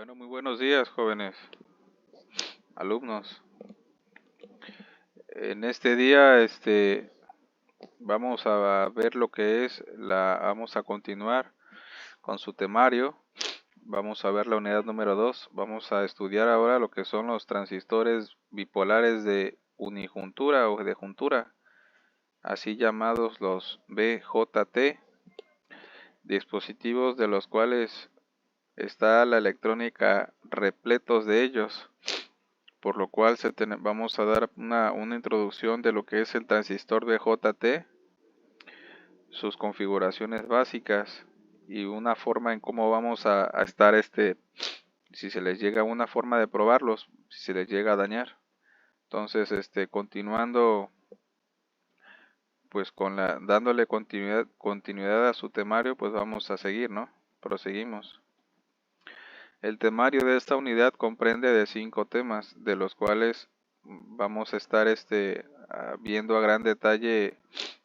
Bueno, muy buenos días, jóvenes alumnos. En este día, vamos a ver lo que es vamos a continuar con su temario. Vamos a ver la unidad número 2. Vamos a estudiar ahora lo que son los transistores bipolares de unijuntura o de juntura, así llamados los BJT, dispositivos de los cuales está la electrónica repletos de ellos. Por lo cual vamos a dar una introducción de lo que es el transistor BJT, sus configuraciones básicas y una forma en cómo vamos a estar si se les llega una forma de probarlos, si se les llega a dañar. Entonces, continuando, pues dándole continuidad a su temario, pues vamos a seguir, ¿no? Proseguimos. El temario de esta unidad comprende de 5 temas, de los cuales vamos a estar viendo a gran detalle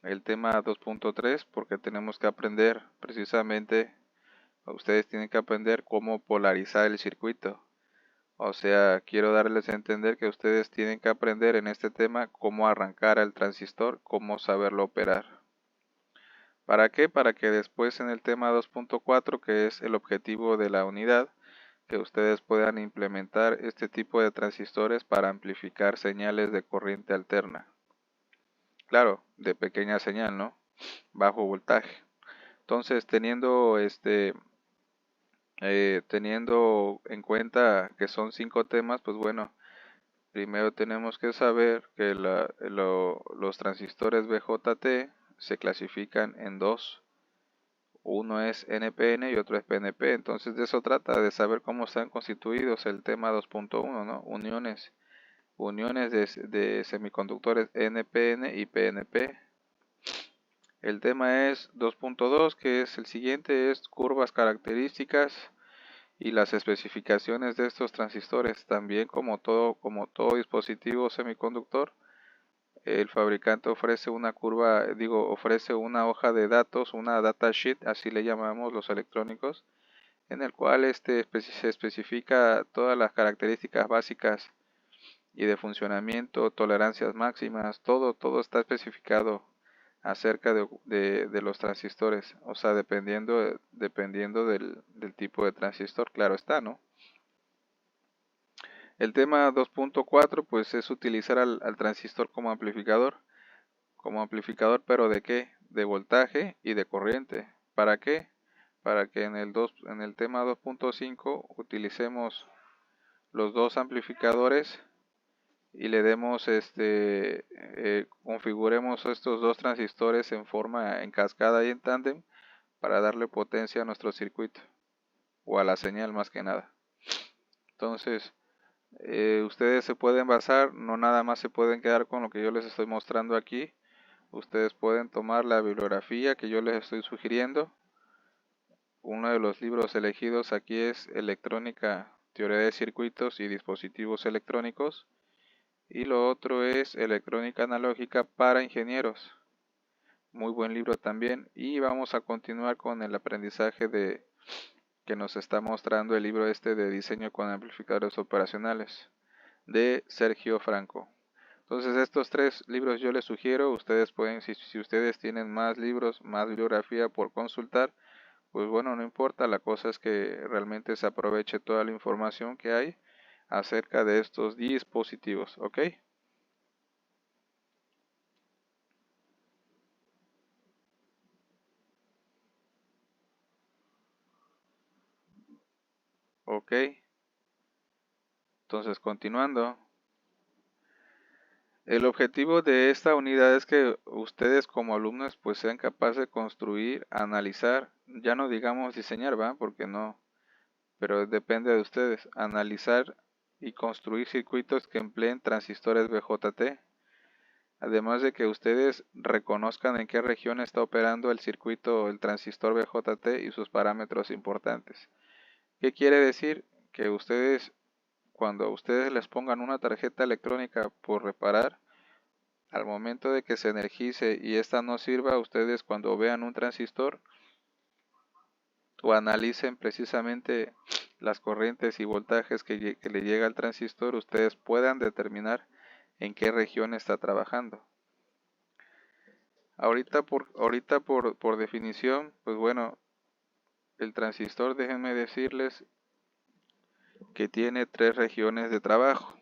el tema 2.3, porque tenemos que aprender precisamente, ustedes tienen que aprender cómo polarizar el circuito. O sea, quiero darles a entender que ustedes tienen que aprender en este tema cómo arrancar el transistor, cómo saberlo operar. ¿Para qué? Para que después en el tema 2.4, que es el objetivo de la unidad, que ustedes puedan implementar este tipo de transistores para amplificar señales de corriente alterna. Claro, de pequeña señal, ¿no? Bajo voltaje. Entonces, teniendo en cuenta que son 5 temas, pues bueno, primero tenemos que saber que los transistores BJT se clasifican en dos. Uno es NPN y otro es PNP. Entonces de eso trata, de saber cómo están constituidos el tema 2.1, ¿no? Uniones de semiconductores NPN y PNP. El tema es 2.2, que es el siguiente, es curvas características y las especificaciones de estos transistores. También como todo dispositivo semiconductor, el fabricante ofrece ofrece una hoja de datos, una datasheet, así le llamamos los electrónicos, en el cual se especifica todas las características básicas y de funcionamiento, tolerancias máximas, todo está especificado acerca de los transistores, o sea, dependiendo del tipo de transistor, claro está, ¿no? El tema 2.4 pues es utilizar al transistor como amplificador, pero ¿de qué? De voltaje y de corriente. ¿Para qué? Para que en el tema 2.5 utilicemos los dos amplificadores y le demos configuremos estos dos transistores en cascada y en tándem para darle potencia a nuestro circuito o a la señal más que nada. Entonces, ustedes se pueden basar, no nada más se pueden quedar con lo que yo les estoy mostrando aquí. Ustedes pueden tomar la bibliografía que yo les estoy sugiriendo. Uno de los libros elegidos aquí es Electrónica, Teoría de Circuitos y Dispositivos Electrónicos. Y lo otro es Electrónica Analógica para Ingenieros. Muy buen libro también. Y vamos a continuar con el aprendizaje que nos está mostrando el libro de Diseño con Amplificadores Operacionales de Sergio Franco. Entonces estos 3 libros yo les sugiero, ustedes pueden, si ustedes tienen más libros, más bibliografía por consultar, pues bueno, no importa, la cosa es que realmente se aproveche toda la información que hay acerca de estos dispositivos, ¿ok? Ok, entonces continuando. El objetivo de esta unidad es que ustedes como alumnos pues sean capaces de construir, analizar, ya no digamos diseñar, ¿va? Porque no, pero depende de ustedes, analizar y construir circuitos que empleen transistores BJT, además de que ustedes reconozcan en qué región está operando el circuito, el transistor BJT y sus parámetros importantes. ¿Qué quiere decir? Que cuando ustedes les pongan una tarjeta electrónica por reparar, al momento de que se energice y esta no sirva, ustedes cuando vean un transistor o analicen precisamente las corrientes y voltajes que le llega al transistor, ustedes puedan determinar en qué región está trabajando. Por definición, pues bueno, el transistor, déjenme decirles que tiene 3 regiones de trabajo.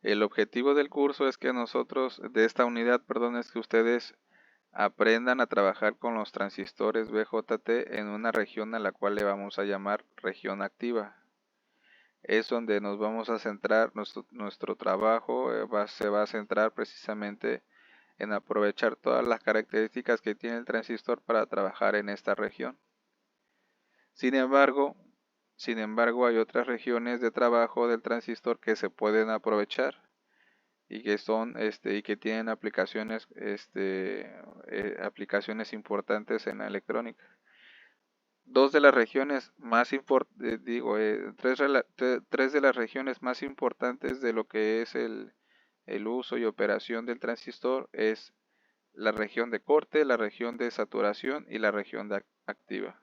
El objetivo del curso es que de esta unidad, perdón, es que ustedes aprendan a trabajar con los transistores BJT en una región a la cual le vamos a llamar región activa. Es donde nos vamos a centrar, nuestro trabajo se va a centrar precisamente en aprovechar todas las características que tiene el transistor para trabajar en esta región. Sin embargo, hay otras regiones de trabajo del transistor que se pueden aprovechar y que son y que tienen aplicaciones importantes en la electrónica. Tres de las regiones más importantes de lo que es el uso y operación del transistor es la región de corte, la región de saturación y la región activa.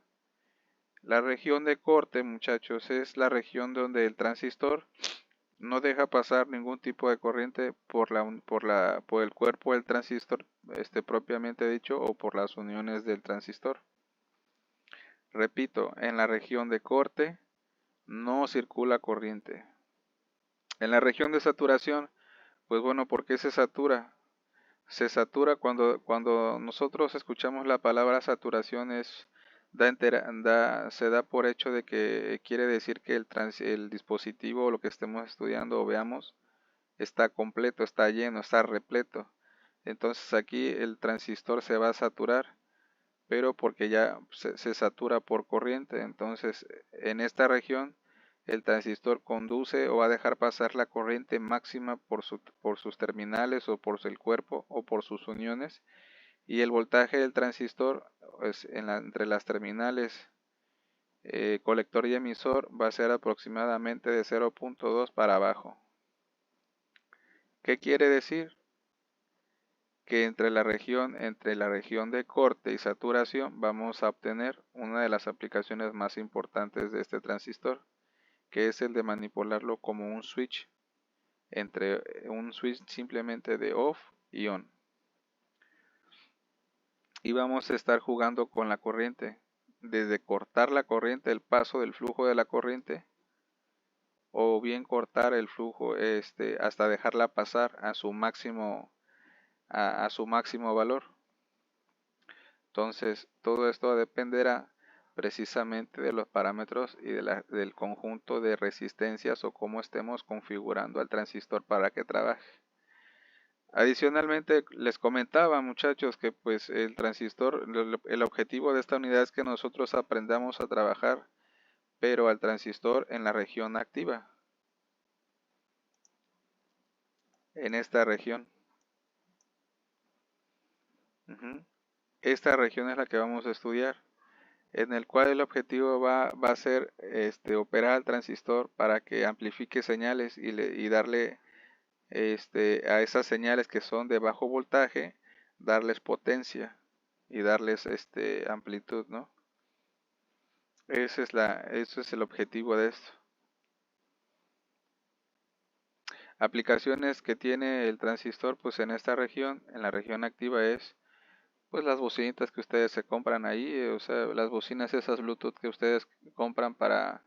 La región de corte, muchachos, es la región donde el transistor no deja pasar ningún tipo de corriente por el cuerpo del transistor, propiamente dicho, o por las uniones del transistor. Repito, en la región de corte no circula corriente. En la región de saturación, pues bueno, ¿por qué se satura? Se satura cuando nosotros escuchamos la palabra saturación, se da por hecho de que quiere decir que el dispositivo o lo que estemos estudiando o veamos está completo, está lleno, está repleto. Entonces aquí el transistor se va a saturar, pero porque ya se satura por corriente. Entonces en esta región el transistor conduce o va a dejar pasar la corriente máxima por sus terminales o por el cuerpo o por sus uniones, y el voltaje del transistor pues, entre las terminales colector y emisor va a ser aproximadamente de 0.2 para abajo. ¿Qué quiere decir? Que entre la región de corte y saturación vamos a obtener una de las aplicaciones más importantes de este transistor, que es el de manipularlo como un switch simplemente de off y on. Y vamos a estar jugando con la corriente, desde cortar la corriente, el paso del flujo de la corriente, o bien cortar el flujo hasta dejarla pasar a su máximo valor. Entonces, todo esto dependerá precisamente de los parámetros y del conjunto de resistencias o cómo estemos configurando al transistor para que trabaje. Adicionalmente, les comentaba, muchachos, que pues el transistor, el objetivo de esta unidad es que nosotros aprendamos a trabajar, pero al transistor en la región activa, en esta región. Esta región es la que vamos a estudiar, en el cual el objetivo va a ser operar al transistor para que amplifique señales y darle a esas señales que son de bajo voltaje, darles potencia y darles amplitud, ¿no? Ese es el objetivo de esto. Aplicaciones que tiene el transistor pues en esta región, en la región activa, es pues las bocinitas que ustedes se compran ahí, o sea, las bocinas esas Bluetooth que ustedes compran para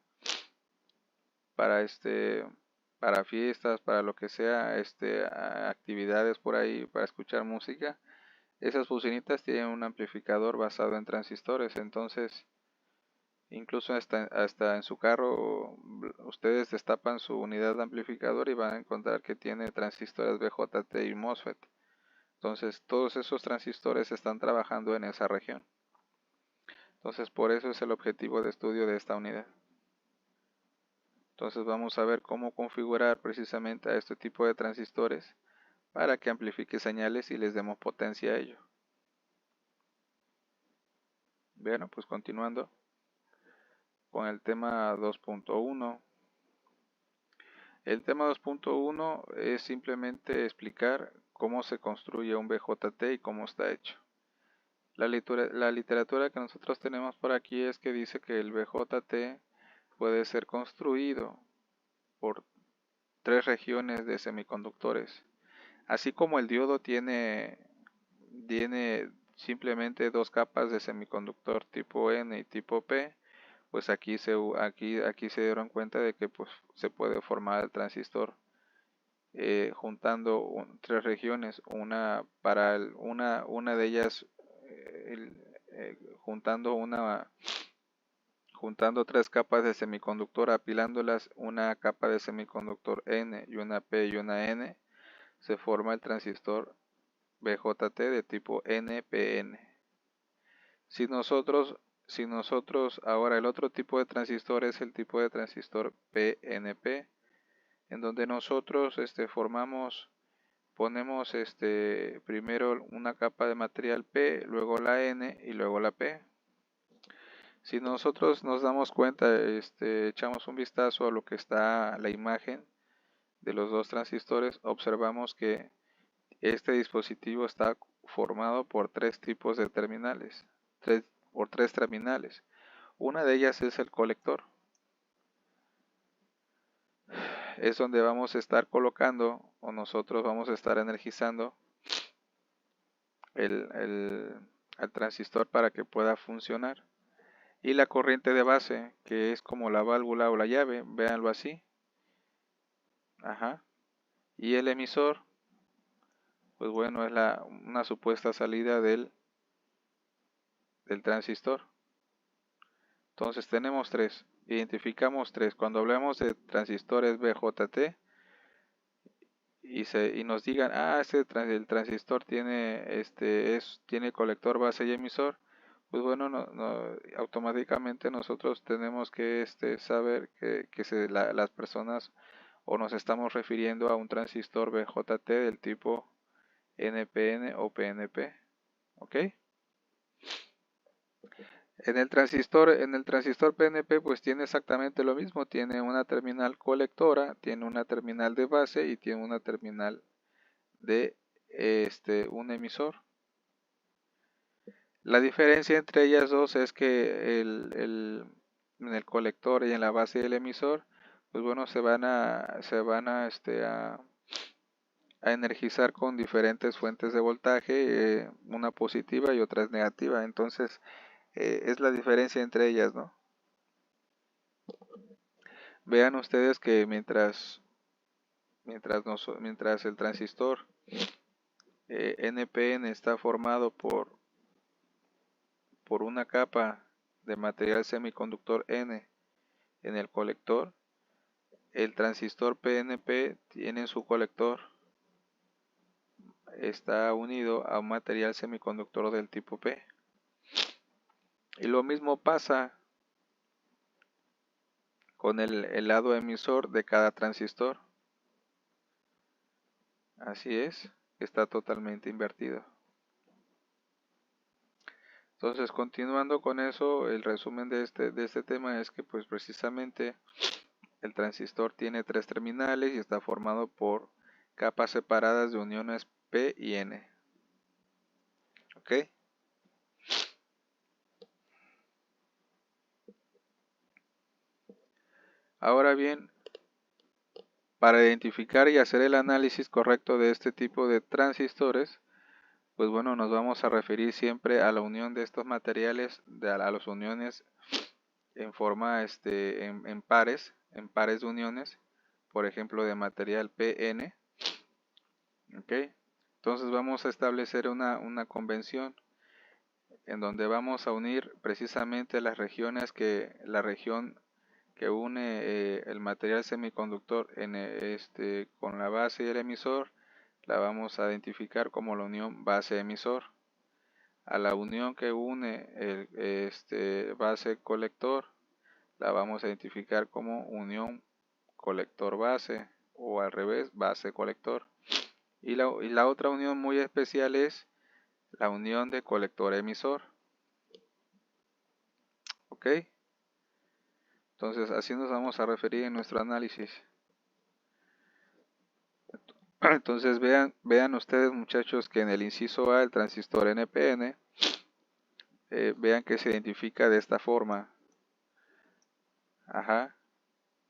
para fiestas, para lo que sea, actividades por ahí, para escuchar música. Esas bocinitas tienen un amplificador basado en transistores, entonces incluso hasta en su carro ustedes destapan su unidad de amplificador y van a encontrar que tiene transistores BJT y MOSFET. Entonces todos esos transistores están trabajando en esa región. Entonces por eso es el objetivo de estudio de esta unidad. Entonces vamos a ver cómo configurar precisamente a este tipo de transistores para que amplifique señales y les demos potencia a ello. Bueno, pues continuando con el tema 2.1. El tema 2.1 es simplemente explicar cómo se construye un BJT y cómo está hecho. La literatura que nosotros tenemos por aquí es que dice que el BJT puede ser construido por tres regiones de semiconductores. Así como el diodo tiene simplemente dos capas de semiconductor tipo N y tipo P, pues aquí se dieron cuenta de que pues, se puede formar el transistor juntando tres regiones, una de ellas juntando juntando tres capas de semiconductor, apilándolas una capa de semiconductor N y una P y una N, se forma el transistor BJT de tipo NPN. Si nosotros, si nosotros ahora el otro tipo de transistor es el tipo de transistor PNP, en donde nosotros ponemos primero una capa de material P, luego la N y luego la P. Si nosotros nos damos cuenta, echamos un vistazo a lo que está la imagen de los dos transistores, observamos que este dispositivo está formado por tres tipos de terminales, por tres terminales. Una de ellas es el colector, es donde vamos a estar colocando o nosotros vamos a estar energizando al transistor para que pueda funcionar. Y la corriente de base, que es como la válvula o la llave, véanlo así. Ajá. Y el emisor, pues bueno, es una supuesta salida del transistor. Entonces tenemos tres, identificamos tres. Cuando hablamos de transistores BJT y nos digan, el transistor tiene colector, base y emisor, pues bueno, automáticamente nosotros tenemos que saber que las personas o nos estamos refiriendo a un transistor BJT del tipo NPN o PNP, ¿ok? En el transistor PNP pues tiene exactamente lo mismo, tiene una terminal colectora, tiene una terminal de base y tiene una terminal de un emisor. La diferencia entre ellas dos es que en el colector y en la base del emisor, pues bueno, a energizar con diferentes fuentes de voltaje, una positiva y otra es negativa. Entonces, es la diferencia entre ellas, ¿no? Vean ustedes que mientras el transistor NPN está formado por una capa de material semiconductor N en el colector, el transistor PNP tiene en su colector, está unido a un material semiconductor del tipo P. Y lo mismo pasa con el lado emisor de cada transistor. Así es, está totalmente invertido. Entonces, continuando con eso, el resumen de este tema es que pues precisamente el transistor tiene tres terminales y está formado por capas separadas de uniones P y N. ¿Ok? Ahora bien, para identificar y hacer el análisis correcto de este tipo de transistores, pues bueno, nos vamos a referir siempre a la unión de estos materiales, a las uniones en forma, en pares de uniones, por ejemplo, de material PN. ¿Ok? Entonces vamos a establecer una convención en donde vamos a unir precisamente la región que une el material semiconductor con la base y el emisor, la vamos a identificar como la unión base-emisor. A la unión que une el base colector, la vamos a identificar como unión colector base o al revés, base colector. Y la otra unión muy especial es la unión de colector emisor. ¿Ok? Entonces así nos vamos a referir en nuestro análisis. Entonces vean ustedes muchachos que en el inciso A el transistor NPN vean que se identifica de esta forma. Ajá.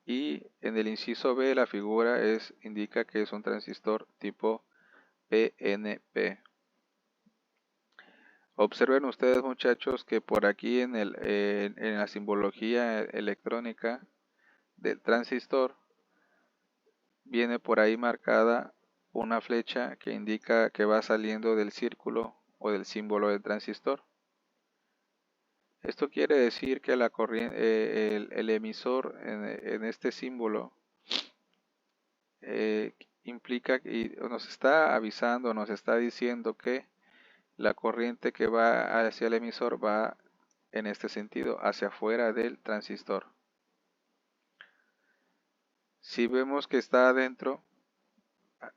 Y en el inciso B la figura indica que es un transistor tipo PNP. Observen ustedes, muchachos, que por aquí en la simbología electrónica del transistor viene por ahí marcada una flecha que indica que va saliendo del círculo o del símbolo del transistor. Esto quiere decir que la corriente, el emisor en este símbolo implica y nos está avisando, nos está diciendo que la corriente que va hacia el emisor va en este sentido, hacia afuera del transistor. Si vemos que está adentro,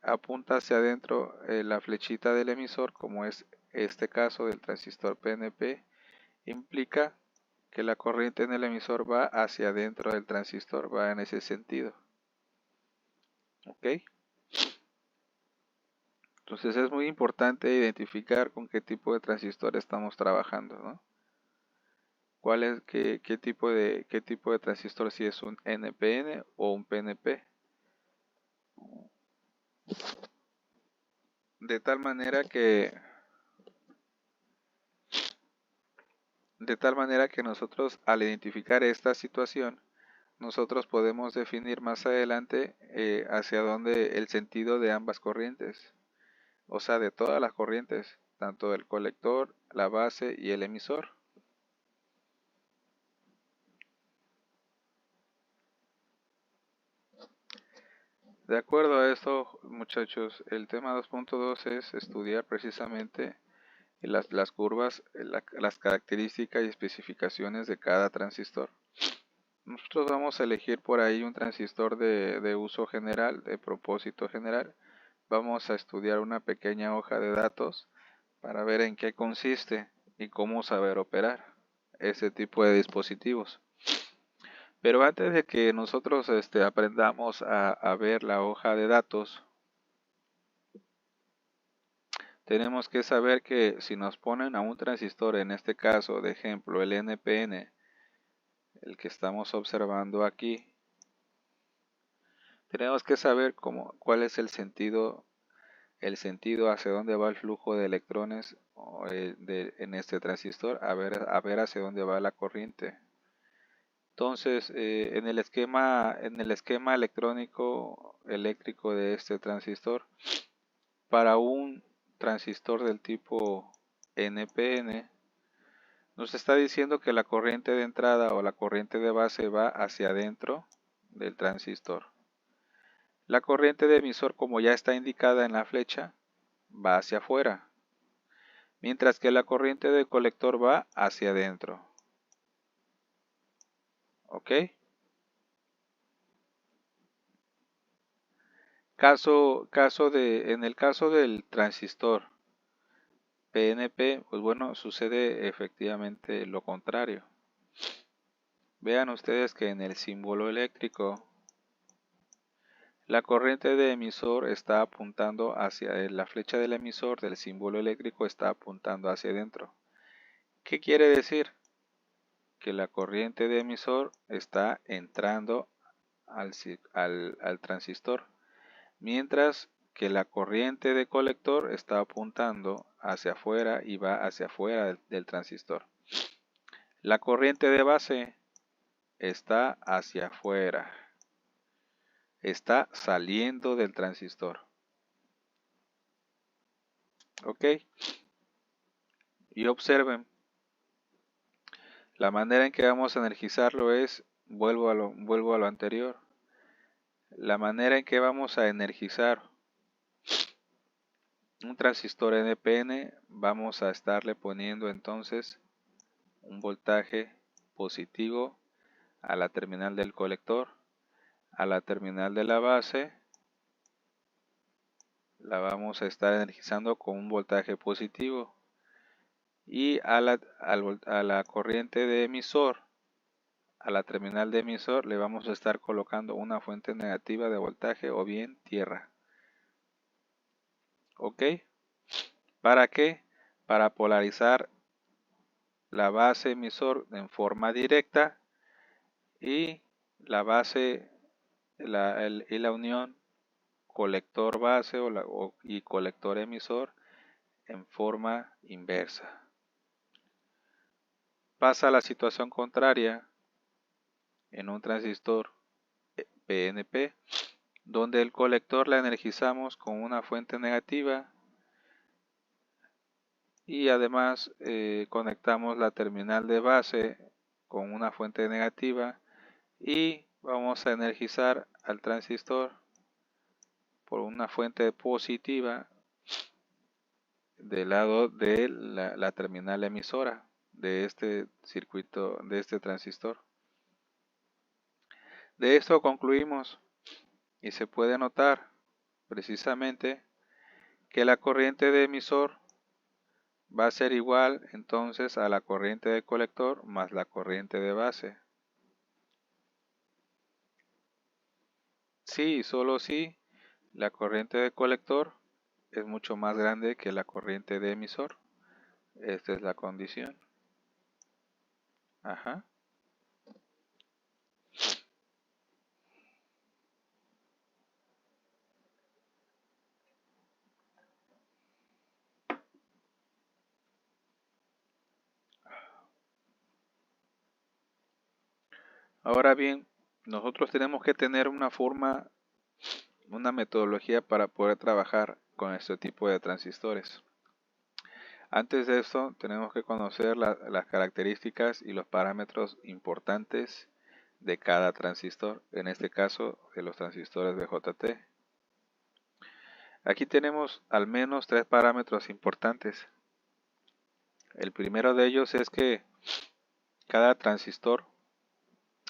apunta hacia adentro la flechita del emisor, como es este caso del transistor PNP, implica que la corriente en el emisor va hacia adentro del transistor, va en ese sentido. ¿Ok? Entonces es muy importante identificar con qué tipo de transistor estamos trabajando, ¿no? ¿Cuál es, qué tipo de transistor, si es un NPN o un PNP? De tal manera que nosotros al identificar esta situación, nosotros podemos definir más adelante hacia dónde el sentido de ambas corrientes, o sea, de todas las corrientes, tanto del colector, la base y el emisor. De acuerdo a esto, muchachos, el tema 2.2 es estudiar precisamente las curvas, las características y especificaciones de cada transistor. Nosotros vamos a elegir por ahí un transistor de uso general, de propósito general. Vamos a estudiar una pequeña hoja de datos para ver en qué consiste y cómo saber operar ese tipo de dispositivos. Pero antes de que nosotros aprendamos a ver la hoja de datos, tenemos que saber que si nos ponen a un transistor, en este caso de ejemplo el NPN, el que estamos observando aquí, tenemos que saber cuál es el sentido hacia dónde va el flujo de electrones en este transistor, a ver hacia dónde va la corriente. Entonces, en el esquema eléctrico de este transistor, para un transistor del tipo NPN, nos está diciendo que la corriente de entrada o la corriente de base va hacia adentro del transistor. La corriente de emisor, como ya está indicada en la flecha, va hacia afuera, mientras que la corriente de colector va hacia adentro. ¿Ok? En el caso del transistor PNP, pues bueno, sucede efectivamente lo contrario. Vean ustedes que en el símbolo eléctrico, la corriente de emisor está apuntando hacia la flecha del emisor del símbolo eléctrico está apuntando hacia adentro. ¿Qué quiere decir? Que la corriente de emisor está entrando al transistor, mientras que la corriente de colector está apuntando hacia afuera y va hacia afuera del transistor. La corriente de base está hacia afuera, está saliendo del transistor. ¿Ok? Y observen, la manera en que vamos a energizarlo es, vuelvo a lo anterior, la manera en que vamos a energizar un transistor NPN, vamos a estarle poniendo entonces un voltaje positivo a la terminal del colector, a la terminal de la base, la vamos a estar energizando con un voltaje positivo, y a la corriente de emisor, a la terminal de emisor, le vamos a estar colocando una fuente negativa de voltaje o bien tierra. ¿Ok? ¿Para qué? Para polarizar la base emisor en forma directa y la base y la unión colector base y colector emisor en forma inversa. Pasa la situación contraria en un transistor PNP, donde el colector la energizamos con una fuente negativa y además conectamos la terminal de base con una fuente negativa y vamos a energizar al transistor por una fuente positiva del lado de la terminal emisora de este circuito, de este transistor. De esto concluimos y se puede notar precisamente que la corriente de emisor va a ser igual entonces a la corriente de colector más la corriente de base. Sí y solo si la corriente de colector es mucho más grande que la corriente de emisor. Esta es la condición. Ajá. Ahora bien, nosotros tenemos que tener una forma, una metodología para poder trabajar con este tipo de transistores. Antes de esto, tenemos que conocer las características y los parámetros importantes de cada transistor, en este caso de los transistores BJT. Aquí tenemos al menos 3 parámetros importantes. El primero de ellos es que cada transistor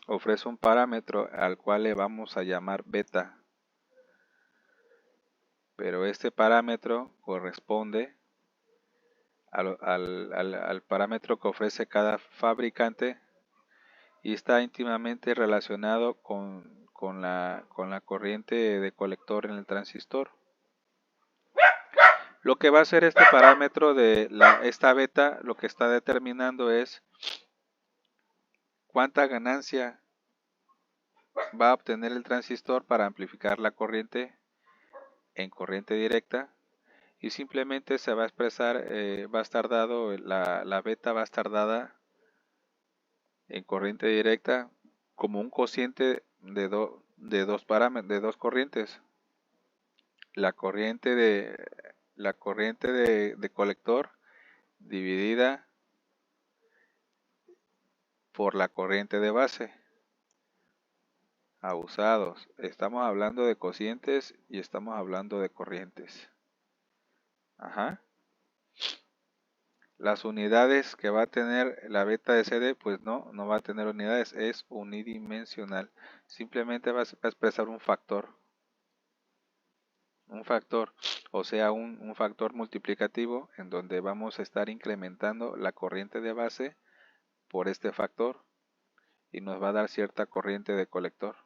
ofrece un parámetro al cual le vamos a llamar beta, pero este parámetro corresponde al parámetro que ofrece cada fabricante y está íntimamente relacionado con la corriente de colector en el transistor. Lo que va a hacer este parámetro de esta beta, lo que está determinando es cuánta ganancia va a obtener el transistor para amplificar la corriente en corriente directa, y simplemente se va a expresar, va a estar dado, la beta va a estar dada en corriente directa como un cociente de dos corrientes. La corriente de colector dividida por la corriente de base. Abusados. Estamos hablando de cocientes y estamos hablando de corrientes. Ajá. Las unidades que va a tener la beta de CD, pues no va a tener unidades, es unidimensional. Simplemente va a expresar un factor. O sea, un factor multiplicativo en donde vamos a estar incrementando la corriente de base por este factor y nos va a dar cierta corriente de colector.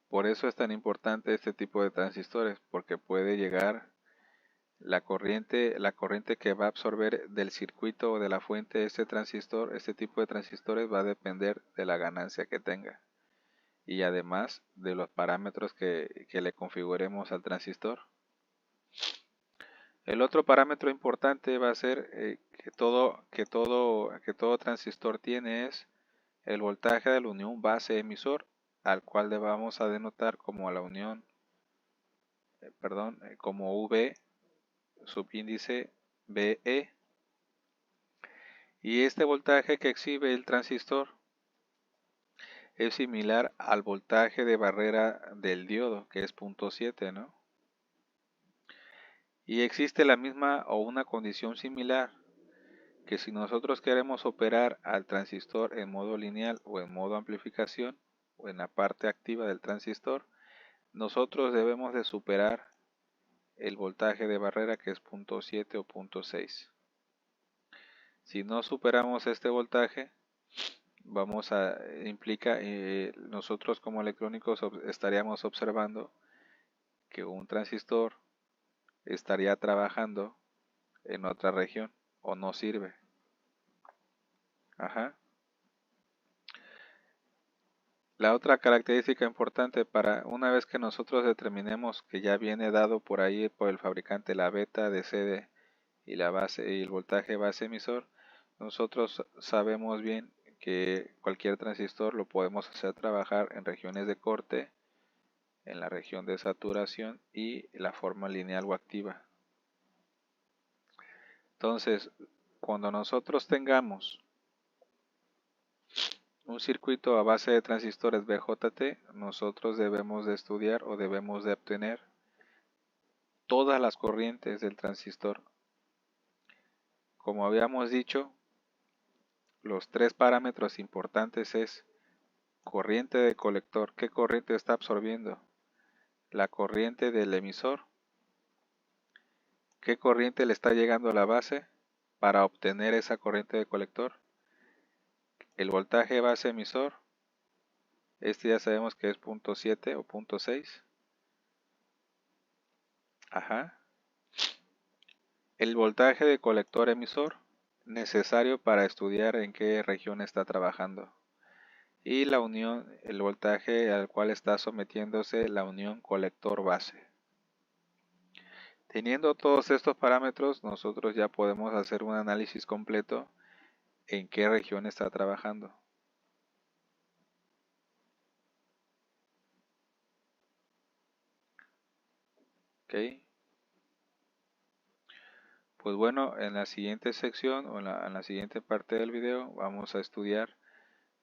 Por eso es tan importante este tipo de transistores, porque puede llegar la corriente que va a absorber del circuito o de la fuente de este transistor. Este tipo de transistores va a depender de la ganancia que tenga y además de los parámetros que le configuremos al transistor. El otro parámetro importante va a ser que todo transistor tiene es el voltaje de la unión base emisor, al cual le vamos a denotar como la unión, como V subíndice BE. Y este voltaje que exhibe el transistor es similar al voltaje de barrera del diodo, que es 0.7, ¿no? Y existe la misma o una condición similar, que si nosotros queremos operar al transistor en modo lineal o en modo amplificación o en la parte activa del transistor, nosotros debemos de superar el voltaje de barrera, que es 0.7 o 0.6. Si no superamos este voltaje, nosotros como electrónicos estaríamos observando que un transistor estaría trabajando en otra región o no sirve. Ajá. La otra característica importante para una vez que nosotros determinemos que ya viene dado por ahí por el fabricante la beta de CD y la base y el voltaje base emisor, nosotros sabemos bien que cualquier transistor lo podemos hacer trabajar en regiones de corte, en la región de saturación y la forma lineal o activa. Entonces, cuando nosotros tengamos un circuito a base de transistores BJT, nosotros debemos de estudiar o debemos de obtener todas las corrientes del transistor. Como habíamos dicho, los tres parámetros importantes es corriente de colector. ¿Qué corriente está absorbiendo? La corriente del emisor. ¿Qué corriente le está llegando a la base para obtener esa corriente de colector? El voltaje base emisor. Este ya sabemos que es 0.7 o 0.6. Ajá. El voltaje de colector emisor, necesario para estudiar en qué región está trabajando. Y la unión, el voltaje al cual está sometiéndose la unión colector base. Teniendo todos estos parámetros, nosotros ya podemos hacer un análisis completo en qué región está trabajando. ¿Ok? Pues bueno, en la siguiente sección o en la siguiente parte del video vamos a estudiar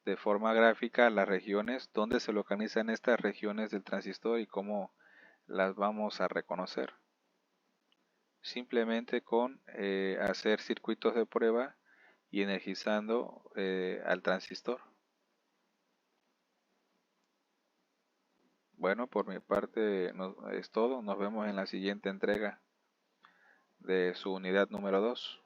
de forma gráfica las regiones, dónde se localizan estas regiones del transistor y cómo las vamos a reconocer. Simplemente con hacer circuitos de prueba y energizando al transistor. Bueno, por mi parte es todo. Nos vemos en la siguiente entrega de su unidad número 2.